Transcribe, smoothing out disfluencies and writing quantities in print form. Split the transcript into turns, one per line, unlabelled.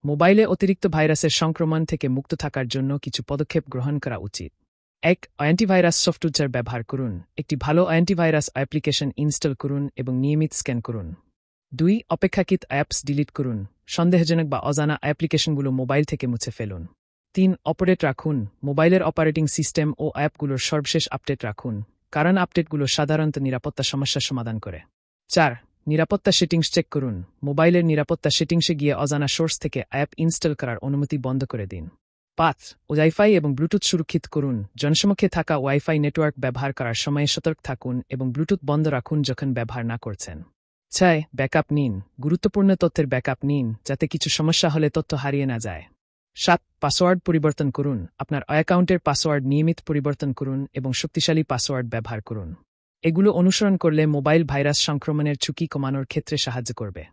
মোবাইলে অতিরিক্ত ভাইরাসের সংক্রমণ থেকে মুক্ত থাকার জন্য কিছু পদক্ষেপ গ্রহণ করা উচিত। ১. অ্যান্টিভাইরাস সফটওয়্যার ব্যবহার করুন। একটি ভালো অ্যান্টিভাইরাস অ্যাপ্লিকেশন ইনস্টল করুন এবং নিয়মিত স্ক্যান করুন। ২. অপেক্ষাকৃত অ্যাপস ডিলিট করুন। সন্দেহজনক বা অজানা অ্যাপ্লিকেশনগুলো মোবাইল থেকে মুছে ফেলুন। ৩. আপডেট রাখুন। মোবাইলের অপারেটিং সিস্টেম ও অ্যাপগুলোর সর্বশেষ আপডেট রাখুন, কারণ আপডেটগুলো সাধারণত নিরাপত্তা সমস্যার সমাধান করে। ৪. নিরাপত্তা সেটিংস চেক করুন। মোবাইলের নিরাপত্তা সেটিংসে গিয়ে অজানা সোর্স থেকে অ্যাপ ইনস্টল করার অনুমতি বন্ধ করে দিন। ৫. ওয়াইফাই এবং ব্লুটুথ সুরক্ষিত করুন। জনসমক্ষে থাকা ওয়াইফাই নেটওয়ার্ক ব্যবহার করার সময়ে সতর্ক থাকুন এবং ব্লুটুথ বন্ধ রাখুন যখন ব্যবহার না করছেন। ৬. ব্যাকআপ নিন। গুরুত্বপূর্ণ তথ্যের ব্যাকআপ নিন, যাতে কিছু সমস্যা হলে তথ্য হারিয়ে না যায়। ৭. পাসওয়ার্ড পরিবর্তন করুন। আপনার অ্যাকাউন্টের পাসওয়ার্ড নিয়মিত পরিবর্তন করুন এবং শক্তিশালী পাসওয়ার্ড ব্যবহার করুন। এগুলো অনুসরণ করলে মোবাইল ভাইরাস সংক্রমণের ঝুঁকি কমানোর ক্ষেত্রে সাহায্য করবে।